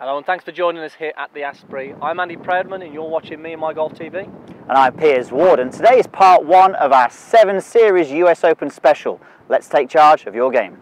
Hello and thanks for joining us here at the Asprey. I'm Andy Proudman and you're watching Meandmygolf TV. And I'm Piers Ward, and today is part 1 of our 7 Series US Open special. Let's take charge of your game.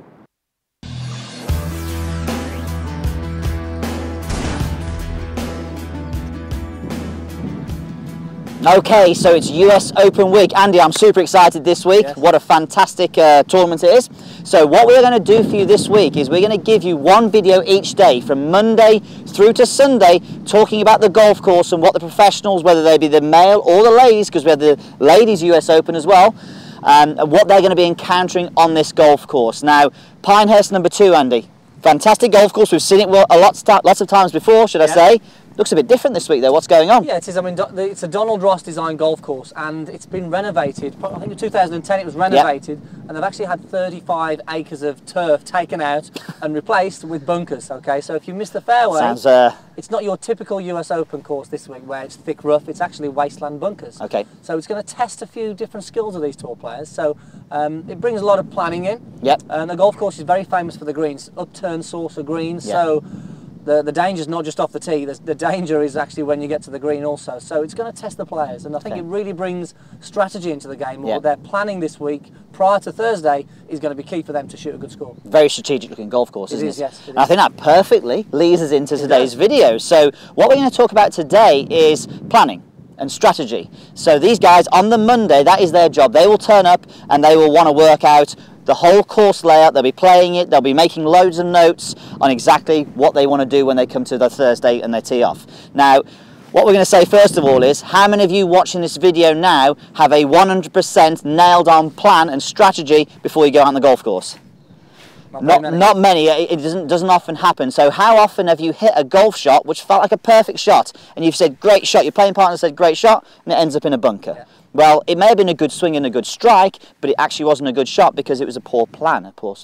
Okay, so it's US Open week. Andy, I'm super excited this week. Yes. What a fantastic tournament it is. So what we're going to do for you this week is we're going to give you one video each day from Monday through to Sunday talking about the golf course and what the professionals, whether they be the male or the ladies, because we have the ladies US Open as well, and what they're going to be encountering on this golf course. Now, Pinehurst number 2, Andy. Fantastic golf course. We've seen it lots of times before, should I say. Looks a bit different this week though. What's going on? Yeah, it is. I mean, it's a Donald Ross designed golf course and it's been renovated. I think in 2010 it was renovated, and they've actually had 35 acres of turf taken out and replaced with bunkers. Okay, so if you miss the fairway, it's not your typical US Open course this week where it's thick rough. It's actually wasteland bunkers. Okay. So it's going to test a few different skills of these tour players. So it brings a lot of planning in. Yep. And the golf course is very famous for the greens, upturned saucer greens. Yep. So the danger is not just off the tee, the danger is actually when you get to the green also. So it's going to test the players, and I think it really brings strategy into the game. Or their planning this week prior to Thursday is going to be key for them to shoot a good score. Very strategic looking golf course, isn't it? Yes, it is. I think that perfectly leads us into today's video. So what we're going to talk about today is planning and strategy. So these guys on the Monday, that is their job. They will turn up and they will want to work out the whole course layout. They'll be playing it, they'll be making loads of notes on exactly what they want to do when they come to the Thursday and they tee off. Now, what we're going to say first of all is, how many of you watching this video now have a 100% nailed on plan and strategy before you go out on the golf course? Not many. It doesn't often happen. So how often have you hit a golf shot which felt like a perfect shot and you've said great shot, your playing partner said great shot, and it ends up in a bunker? Yeah. Well, it may have been a good swing and a good strike, but it actually wasn't a good shot because it was a poor plan, a poor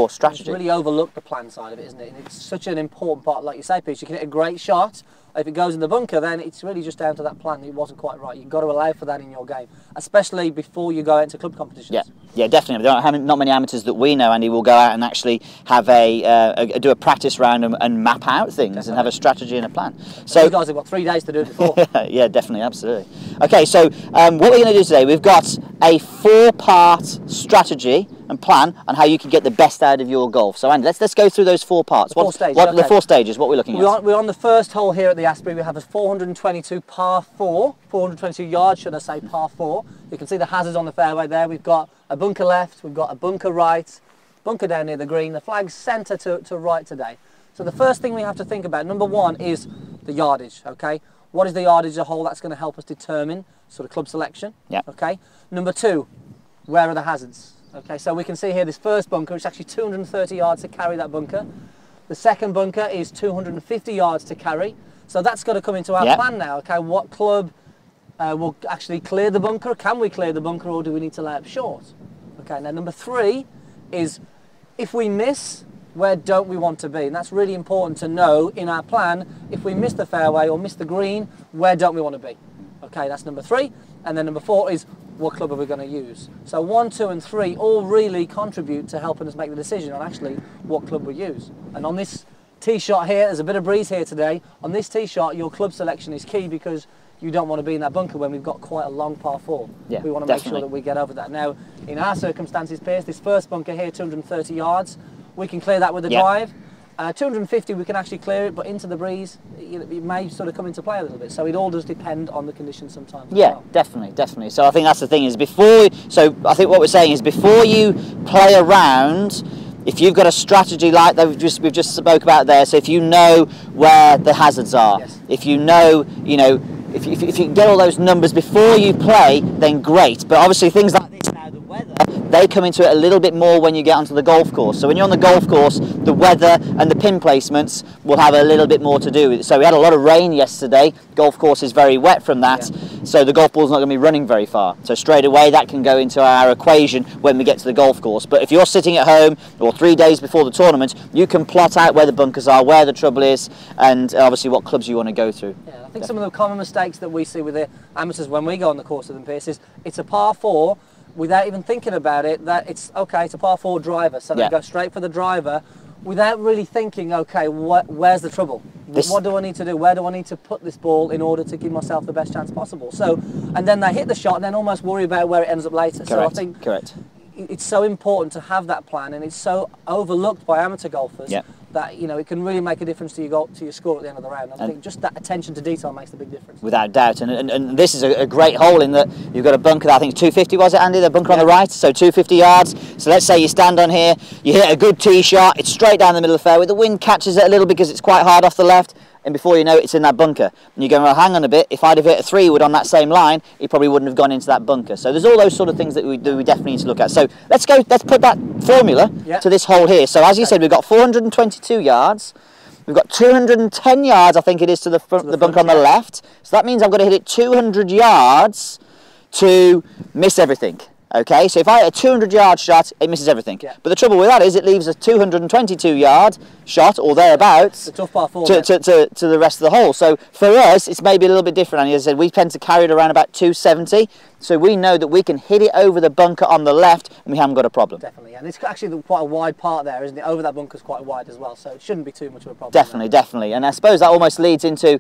strategy. It's really overlooked the plan side of it, isn't it? And it's such an important part, like you say, Pete. You can hit a great shot. If it goes in the bunker, then it's really just down to that plan. It wasn't quite right. You've got to allow for that in your game, especially before you go out into club competitions. Yeah, definitely. There are not many amateurs that we know, Andy, will go out and actually have do a practice round and map out things and have a strategy and a plan. So these guys have got 3 days to do it before. Yeah, definitely, absolutely. Okay, so what we're going to do today, we've got a 4-part strategy and plan on how you can get the best out of your golf. So Andy, let's go through those 4 parts. The 4 stages, what we're looking at. We're on the first hole here at the Asprey. We have a 422 par 4, 422 yards, should I say, par 4. You can see the hazards on the fairway there. We've got a bunker left, we've got a bunker right, bunker down near the green. The flag's centre to right today. So the first thing we have to think about, number 1, is the yardage, okay? What is the yardage of the hole? That's going to help us determine sort of club selection. Yeah. Okay. Number 2, where are the hazards? Okay, so we can see here this first bunker, it's actually 230 yards to carry that bunker. The second bunker is 250 yards to carry. So that's got to come into our plan now. Okay, what club will actually clear the bunker? Can we clear the bunker, or do we need to lay up short? Okay, now number 3 is, if we miss, where don't we want to be? And that's really important to know in our plan. If we miss the fairway or miss the green, where don't we want to be? Okay, that's number 3. And then number 4 is, what club are we going to use? So 1, 2 and 3 all really contribute to helping us make the decision on actually what club we use. And on this tee shot here, there's a bit of breeze here today. On this tee shot, your club selection is key because you don't want to be in that bunker when we've got quite a long par 4. Yeah, we want to make sure that we get over that. Now, in our circumstances, Piers, this first bunker here, 230 yards, we can clear that with a drive. 250 we can actually clear it, but into the breeze it may sort of come into play a little bit, so it all does depend on the conditions sometimes. Yeah, definitely. So I think that's the thing, is I think what we're saying is, before you play around, if you've got a strategy like that we've just spoke about there, so if you know where the hazards are, if you know, if you can get all those numbers before you play, then great. But obviously things like this now, the weather, they come into it a little bit more when you get onto the golf course. So when you're on the golf course, the weather and the pin placements will have a little bit more to do with it. So we had a lot of rain yesterday. Golf course is very wet from that, so the golf ball's not going to be running very far. So straight away that can go into our equation when we get to the golf course. But if you're sitting at home or 3 days before the tournament, you can plot out where the bunkers are, where the trouble is, and obviously what clubs you want to go through. Yeah, I think some of the common mistakes that we see with the amateurs when we go on the course with them, Piers, is it's a par 4 without even thinking about it, that it's okay, it's a par 4 driver, so they go straight for the driver without really thinking, okay, where's the trouble? What do I need to do? Where do I need to put this ball in order to give myself the best chance possible? So, and then they hit the shot and then almost worry about where it ends up later. Correct. So I think Correct. It's so important to have that plan, and it's so overlooked by amateur golfers. Yep. That it can really make a difference to your score at the end of the round. I think just that attention to detail makes a big difference. Without doubt, and this is a great hole in that you've got a bunker that I think is 250, was it, Andy? The bunker on the right, so 250 yards. So let's say you stand on here, you hit a good tee shot, it's straight down the middle of the fairway, the wind catches it a little because it's quite hard off the left, and before you know it, it's in that bunker. And you're going, well, hang on a bit, if I'd have hit a 3-wood on that same line, it probably wouldn't have gone into that bunker. So there's all those sort of things that we definitely need to look at. So let's put that formula to this hole here. So as you said, we've got 422 yards. We've got 210 yards, I think it is, to the front, the bunker on the left. So that means I've got to hit it 200 yards to miss everything. Okay, so if I hit a 200-yard shot, it misses everything. Yeah. But the trouble with that is it leaves a 222-yard shot, or thereabouts, the tough par 4, to the rest of the hole. So for us, it's maybe a little bit different. And as I said, we tend to carry it around about 270. So we know that we can hit it over the bunker on the left, and we haven't got a problem. Definitely, and it's actually quite a wide part there, isn't it? Over that bunker's quite wide as well, so it shouldn't be too much of a problem. Definitely, definitely. And I suppose that almost leads into,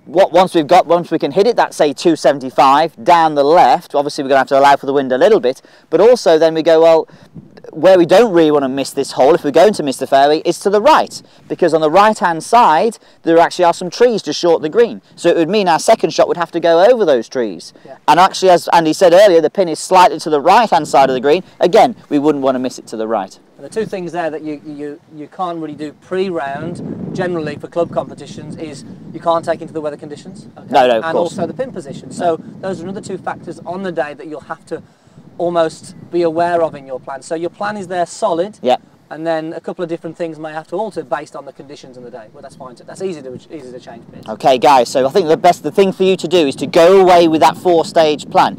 once we can hit it, that say 275 down the left. Obviously, we're going to have to allow for the wind a little bit, but also then we go, well, where we don't really want to miss this hole, if we're going to miss the fairway, is to the right, because on the right-hand side there actually are some trees just short of the green. So it would mean our second shot would have to go over those trees. Yeah. And actually, as Andy said earlier, the pin is slightly to the right-hand side of the green. Again, we wouldn't want to miss it to the right. And the two things there that you can't really do pre-round, generally for club competitions, is you can't take into the weather conditions. Okay? No, of course. And also the pin position. So those are another two factors on the day that you'll have to almost be aware of in your plan. So your plan is there solid, and then a couple of different things may have to alter based on the conditions of the day. Well, that's fine. That's easy to change pins. Okay, guys. So I think the thing for you to do is to go away with that 4-stage plan.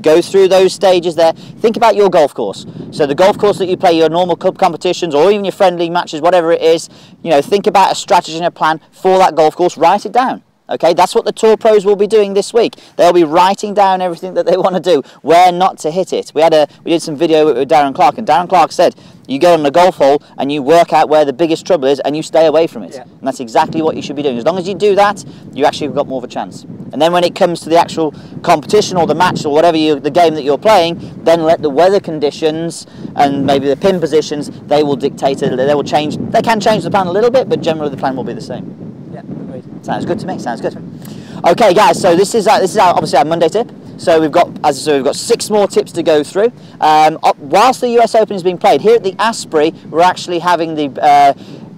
Go through those stages there. Think about your golf course. So the golf course that you play your normal club competitions, or even your friendly matches, whatever it is. Think about a strategy and a plan for that golf course. Write it down. Okay, that's what the Tour Pros will be doing this week. They'll be writing down everything that they want to do, where not to hit it. We did some video with Darren Clark, and Darren Clark said, you go on the golf hole and you work out where the biggest trouble is and you stay away from it. Yeah. And that's exactly what you should be doing. As long as you do that, you actually have got more of a chance. And then when it comes to the actual competition or the match or whatever the game that you're playing, then let the weather conditions and maybe the pin positions, they will dictate it. They will change. They can change the plan a little bit, but generally the plan will be the same. Sounds good to me. Sounds good. Okay, guys. So this is obviously our Monday tip. So we've got 6 more tips to go through. Whilst the US Open is being played here at the Asprey, we're actually having the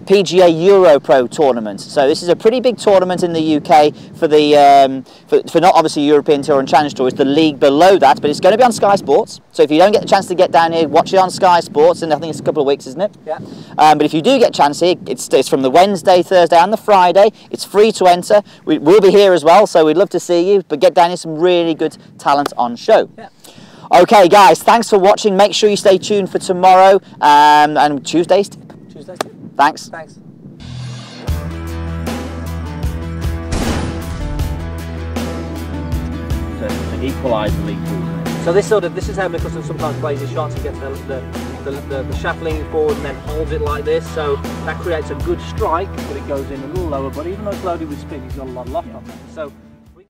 PGA Euro Pro tournament. So this is a pretty big tournament in the UK for the for not obviously European Tour and Challenge Tour. It's the league below that, but it's going to be on Sky Sports. So if you don't get the chance to get down here, watch it on Sky Sports, and I think it's a couple of weeks, isn't it? Yeah. But if you do get a chance here, it's from the Wednesday, Thursday, and the Friday. It's free to enter. We'll be here as well, so we'd love to see you. But get down here, some really good talent on show. Yeah. Okay, guys. Thanks for watching. Make sure you stay tuned for tomorrow and Tuesday's tip. Thanks. Thanks. To equalise the league pool. So this is how Mickelson sometimes plays his shots. He gets the shaft leaning forward and then holds it like this. So that creates a good strike, but it goes in a little lower. But even though it's loaded with spin, he's got a lot of loft on there. So